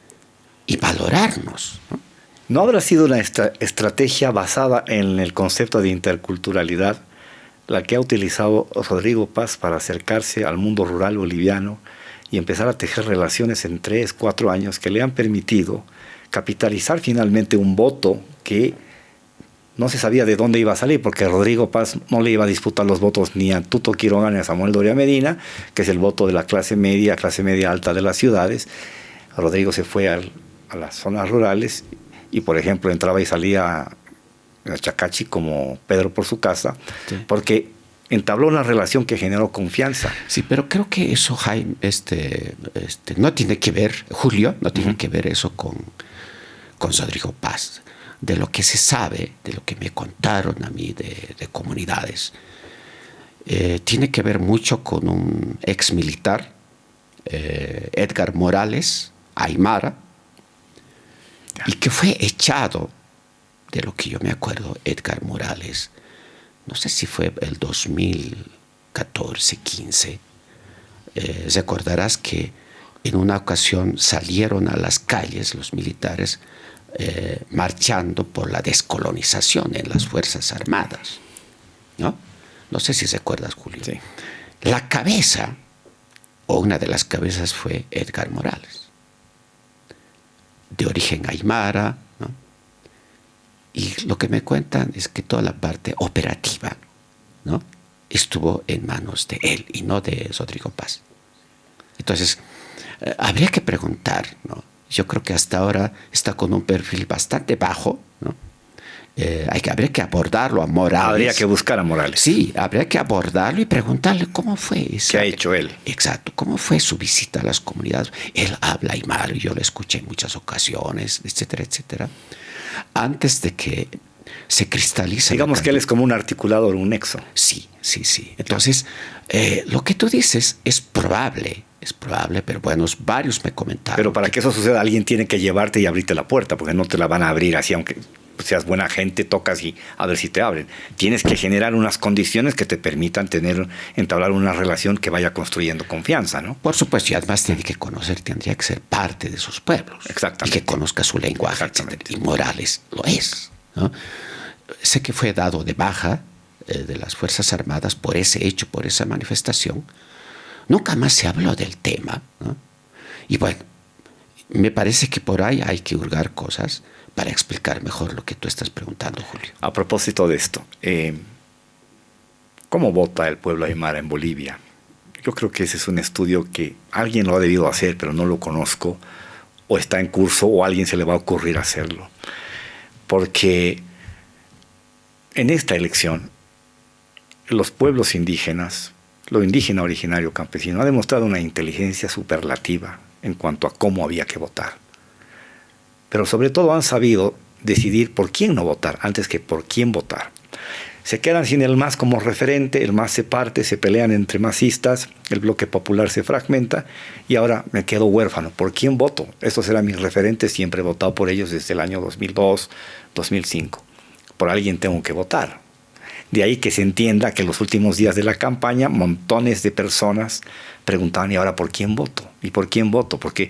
y valorarnos, ¿no? ¿No habrá sido una estrategia basada en el concepto de interculturalidad la que ha utilizado Rodrigo Paz para acercarse al mundo rural boliviano y empezar a tejer relaciones en 3, 4 años que le han permitido capitalizar finalmente un voto que no se sabía de dónde iba a salir, porque Rodrigo Paz no le iba a disputar los votos ni a Tuto Quiroga ni a Samuel Doria Medina, que es el voto de la clase media alta de las ciudades? Rodrigo se fue a las zonas rurales y, por ejemplo, entraba y salía a Chacachi como Pedro por su casa, sí, porque entabló una relación que generó confianza. Sí, pero creo que eso, Jaime, no tiene que ver, Julio, no tiene que ver eso con Rodrigo Paz. De lo que se sabe, de lo que me contaron a mí de comunidades, tiene que ver mucho con un ex militar, Edgar Morales, aymara, y que fue echado, de lo que yo me acuerdo, Edgar Morales, no sé si fue el 2014, 15, recordarás que en una ocasión salieron a las calles los militares marchando por la descolonización en las Fuerzas Armadas, ¿no? No sé si recuerdas, Julio. Sí. La cabeza, o una de las cabezas, fue Edgar Morales, de origen aymara, ¿no? Y lo que me cuentan es que toda la parte operativa, ¿no?, estuvo en manos de él y no de Rodrigo Paz. Entonces, habría que preguntar, ¿no? Yo creo que hasta ahora está con un perfil bastante bajo, ¿no? Habría que abordarlo a Morales. Habría que buscar a Morales. Sí, habría que abordarlo y preguntarle cómo fue. ¿Qué ha hecho él? Exacto, cómo fue su visita a las comunidades. Él habla aymara, yo lo escuché en muchas ocasiones, etcétera, etcétera. Antes de que se cristalice. Digamos que él es como un articulador, un nexo. Sí, sí, sí. Entonces, lo que tú dices es probable, pero bueno, varios me comentaron. Pero para que eso suceda, alguien tiene que llevarte y abrirte la puerta, porque no te la van a abrir así, aunque seas buena gente, tocas y a ver si te abren. Tienes que generar unas condiciones que te permitan entablar una relación que vaya construyendo confianza, ¿no? Por supuesto, y además tendría que ser parte de sus pueblos. Exactamente. Y que conozca su lenguaje, etcétera. Y Morales lo es, ¿no? Sé que fue dado de baja de las Fuerzas Armadas por ese hecho, por esa manifestación. Nunca más se habló del tema, ¿no? Y bueno, me parece que por ahí hay que hurgar cosas para explicar mejor lo que tú estás preguntando, Julio. A propósito de esto, ¿cómo vota el pueblo aymara en Bolivia? Yo creo que ese es un estudio que alguien lo ha debido hacer, pero no lo conozco, o está en curso, o a alguien se le va a ocurrir hacerlo. Porque en esta elección, los pueblos indígenas, lo indígena originario campesino, ha demostrado una inteligencia superlativa en cuanto a cómo había que votar. Pero sobre todo han sabido decidir por quién no votar antes que por quién votar. Se quedan sin el MAS como referente, el MAS se parte, se pelean entre masistas, el bloque popular se fragmenta y ahora me quedo huérfano. ¿Por quién voto? Estos eran mis referentes, siempre he votado por ellos desde el año 2002, 2005. Por alguien tengo que votar. De ahí que se entienda que en los últimos días de la campaña montones de personas preguntaban, ¿y ahora por quién voto? ¿Y por quién voto? Porque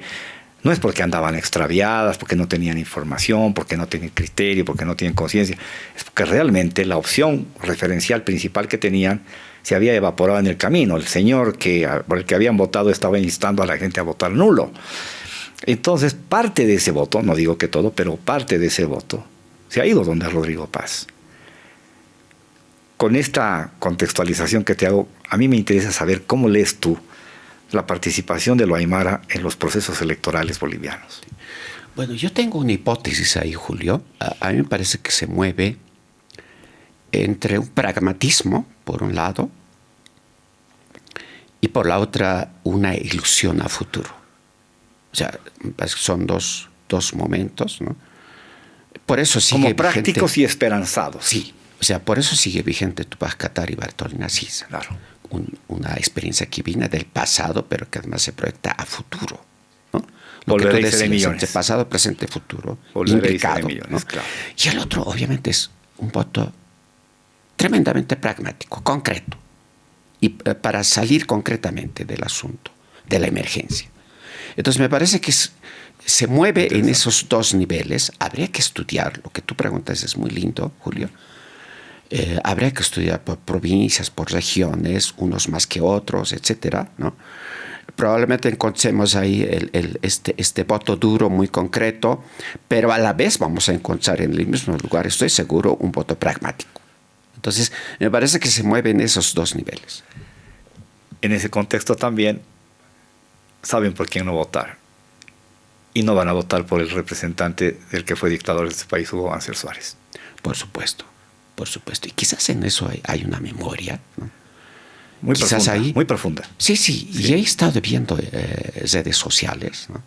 no es porque andaban extraviadas, porque no tenían información, porque no tenían criterio, porque no tienen conciencia. Es porque realmente la opción referencial principal que tenían se había evaporado en el camino. El señor por el que habían votado estaba instando a la gente a votar nulo. Entonces, parte de ese voto, no digo que todo, pero parte de ese voto se ha ido donde Rodrigo Paz. Con esta contextualización que te hago, a mí me interesa saber cómo lees tú la participación de lo aymara en los procesos electorales bolivianos. Bueno, yo tengo una hipótesis ahí, Julio. A mí me parece que se mueve entre un pragmatismo, por un lado, y por la otra, una ilusión a futuro. O sea, son dos momentos, ¿no? Por eso sigue como prácticos vigente, y esperanzados. Sí, o sea, por eso sigue vigente Tupac Katari y Bartolina Sisa. Claro. Una experiencia que viene del pasado, pero que además se proyecta a futuro, ¿no? Lo Volveré que tú a ser de decías, millones. entre pasado, presente, futuro, Volveré a ser implicado, de millones, ¿no? claro. Y el otro, obviamente, es un voto tremendamente pragmático, concreto, y para salir concretamente del asunto, de la emergencia. Entonces, me parece que se mueve en esos dos niveles. Habría que estudiar, lo que tú preguntas es muy lindo, Julio. Habría que estudiar por provincias, por regiones, unos más que otros, etcétera, ¿no? Probablemente encontremos ahí este voto duro muy concreto, pero a la vez vamos a encontrar en el mismo lugar, estoy seguro, un voto pragmático. Entonces, me parece que se mueve en esos dos niveles. En ese contexto también saben por quién no votar. Y no van a votar por el representante del que fue dictador de este país, Hugo Banzer Suárez. Por supuesto. Y quizás en eso hay una memoria, ¿no? Muy quizás profunda, ahí, muy profunda. Sí. Y he estado viendo redes sociales, ¿no?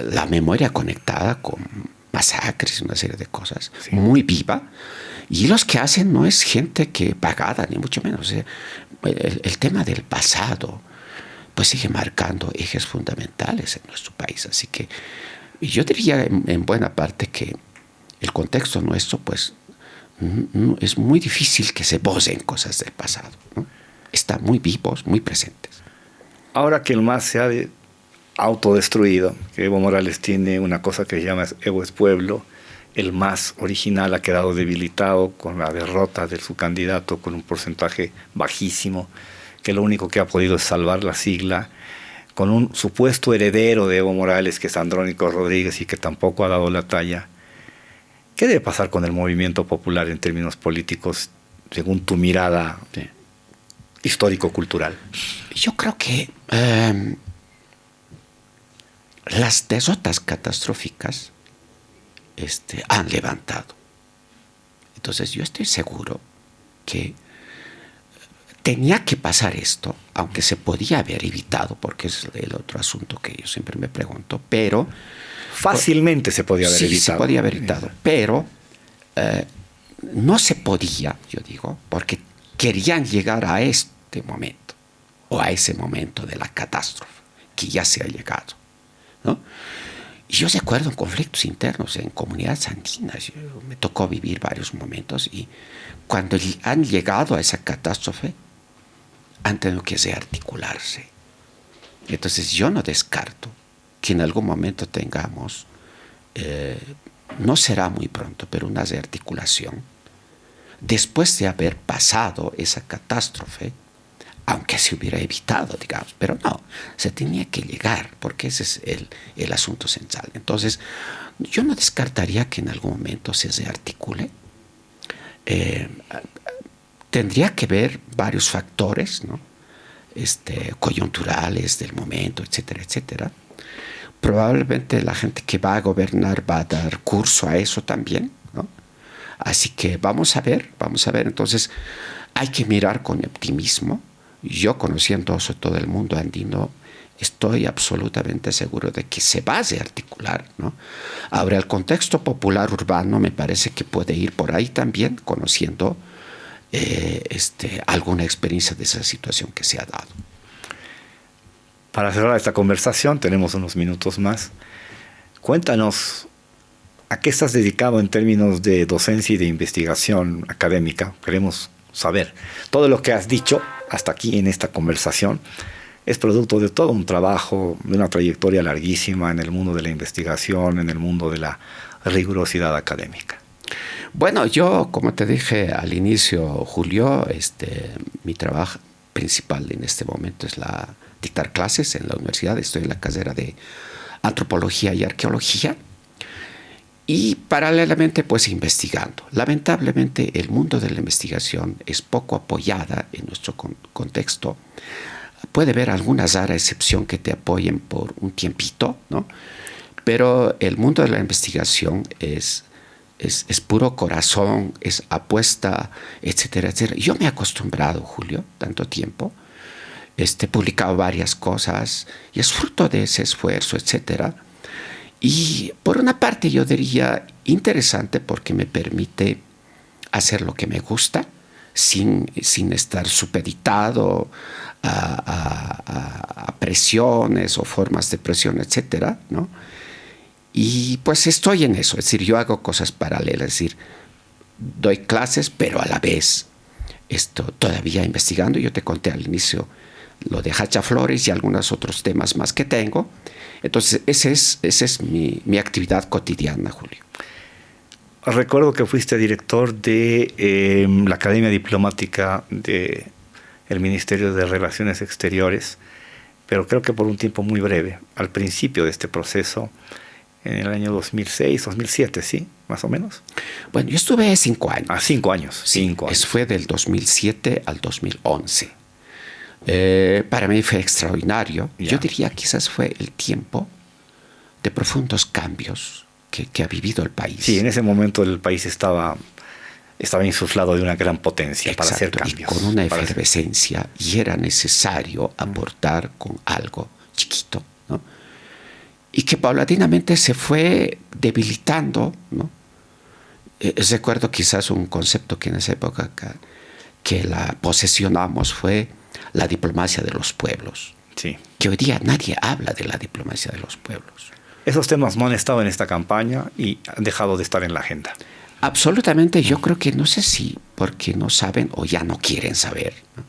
La memoria conectada con masacres, una serie de cosas, sí, muy viva. Y los que hacen no es gente que pagada, ni mucho menos. El tema del pasado pues sigue marcando ejes fundamentales en nuestro país. Así que yo diría en buena parte que el contexto nuestro, pues, es muy difícil que se borren cosas del pasado, ¿no? Están muy vivos, muy presentes. Ahora que el MAS se ha autodestruido, que Evo Morales tiene una cosa que se llama Evo es Pueblo, el MAS original ha quedado debilitado con la derrota de su candidato con un porcentaje bajísimo, que lo único que ha podido es salvar la sigla, con un supuesto heredero de Evo Morales, que es Andrónico Rodríguez, y que tampoco ha dado la talla. ¿Qué debe pasar con el movimiento popular en términos políticos, según tu mirada histórico-cultural? Yo creo que las derrotas catastróficas han levantado. Entonces yo estoy seguro que tenía que pasar esto, aunque se podía haber evitado, porque es el otro asunto que yo siempre me pregunto, pero fácilmente se podía haber evitado. Sí, se podía haber evitado, pero no se podía, yo digo, porque querían llegar a este momento, o a ese momento de la catástrofe, que ya se ha llegado, ¿no? Y yo recuerdo conflictos internos en comunidades andinas. Me tocó vivir varios momentos y cuando han llegado a esa catástrofe, han tenido que rearticularse. Entonces yo no descarto que en algún momento tengamos, no será muy pronto, pero una rearticulación, después de haber pasado esa catástrofe, aunque se hubiera evitado, digamos, pero no, se tenía que llegar, porque ese es el asunto central. Entonces, yo no descartaría que en algún momento se rearticule. Tendría que ver varios factores, ¿no? Coyunturales del momento, etcétera, etcétera. Probablemente la gente que va a gobernar va a dar curso a eso también, ¿no? Así que vamos a ver. Entonces, hay que mirar con optimismo. Yo, conociendo sobre todo el mundo andino, estoy absolutamente seguro de que se va a articular, ¿no? Ahora, el contexto popular urbano me parece que puede ir por ahí también, conociendo alguna experiencia de esa situación que se ha dado. Para cerrar esta conversación, tenemos unos minutos más. Cuéntanos, ¿a qué estás dedicado en términos de docencia y de investigación académica? Queremos saber. Todo lo que has dicho hasta aquí en esta conversación es producto de todo un trabajo, de una trayectoria larguísima en el mundo de la investigación, en el mundo de la rigurosidad académica. Bueno, yo, como te dije al inicio, Julio, mi trabajo principal en este momento es dictar clases en la universidad. Estoy en la carrera de antropología y arqueología y paralelamente pues investigando. Lamentablemente el mundo de la investigación es poco apoyada en nuestro contexto. Puede haber algunas raras excepción que te apoyen por un tiempito, ¿no? Pero el mundo de la investigación es puro corazón, es apuesta, etcétera, etcétera. Yo me he acostumbrado, Julio, tanto tiempo. He publicado varias cosas y es fruto de ese esfuerzo, etcétera. Y por una parte yo diría interesante porque me permite hacer lo que me gusta sin estar supeditado a presiones o formas de presión, etcétera, ¿no? Y pues estoy en eso, es decir, yo hago cosas paralelas, es decir, doy clases, pero a la vez todavía investigando. Yo te conté al inicio lo de Hacha Flores y algunos otros temas más que tengo. Entonces, esa es mi actividad cotidiana, Julio. Recuerdo que fuiste director de la Academia Diplomática del Ministerio de Relaciones Exteriores, pero creo que por un tiempo muy breve, al principio de este proceso, en el año 2006, 2007, ¿sí? Más o menos. Bueno, yo estuve 5 años. 5 años. Sí, 5 años. Fue del 2007 al 2011. Para mí fue extraordinario. Ya. Yo diría quizás fue el tiempo de profundos cambios que ha vivido el país. Sí, en ese momento el país estaba insuflado de una gran potencia. Exacto, para hacer cambios. y con una efervescencia, y era necesario aportar con algo chiquito, ¿no? Y que paulatinamente se fue debilitando, ¿no? Recuerdo quizás un concepto que en esa época que la posesionamos fue la diplomacia de los pueblos. Sí. Que hoy día nadie habla de la diplomacia de los pueblos. Esos temas no han estado en esta campaña y han dejado de estar en la agenda. Absolutamente, yo creo que no sé si porque no saben o ya no quieren saber, ¿no?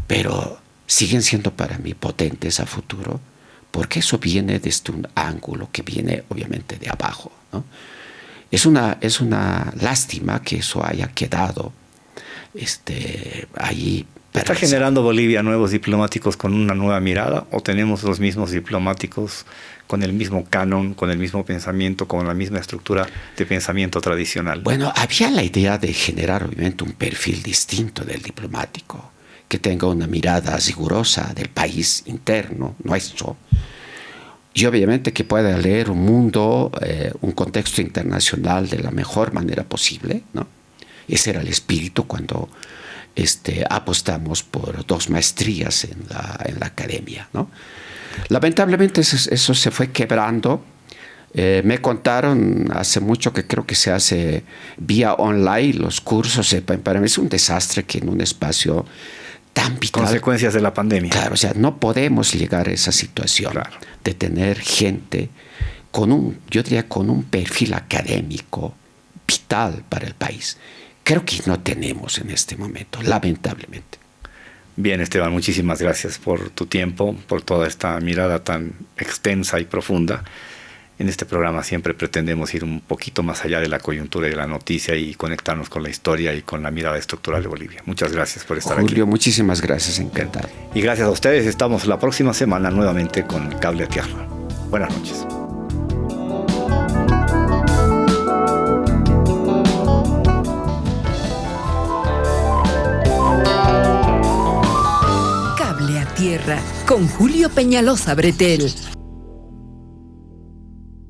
Pero siguen siendo para mí potentes a futuro, porque eso viene desde un ángulo que viene obviamente de abajo, ¿no? Es una lástima que eso haya quedado ahí. ¿Está generando Bolivia nuevos diplomáticos con una nueva mirada o tenemos los mismos diplomáticos con el mismo canon, con el mismo pensamiento, con la misma estructura de pensamiento tradicional? Bueno, había la idea de generar obviamente un perfil distinto del diplomático, que tenga una mirada rigurosa del país interno, nuestro, y obviamente que pueda leer un mundo, un contexto internacional de la mejor manera posible, ¿no? Ese era el espíritu cuando apostamos por 2 maestrías en la academia, ¿no? Lamentablemente eso se fue quebrando. Me contaron hace mucho que creo que se hace vía online los cursos. Para mí es un desastre que en un espacio tan vital. Consecuencias de la pandemia. Claro, o sea, no podemos llegar a esa situación, claro, de tener gente yo diría con un perfil académico vital para el país. Creo que no tenemos en este momento, lamentablemente. Bien, Esteban, muchísimas gracias por tu tiempo, por toda esta mirada tan extensa y profunda. En este programa siempre pretendemos ir un poquito más allá de la coyuntura y de la noticia y conectarnos con la historia y con la mirada estructural de Bolivia. Muchas gracias por estar aquí. Julio, muchísimas gracias, encantado. Y gracias a ustedes, estamos la próxima semana nuevamente con Cable a Tierra. Buenas noches. Cable a Tierra con Julio Peñalosa Bretel.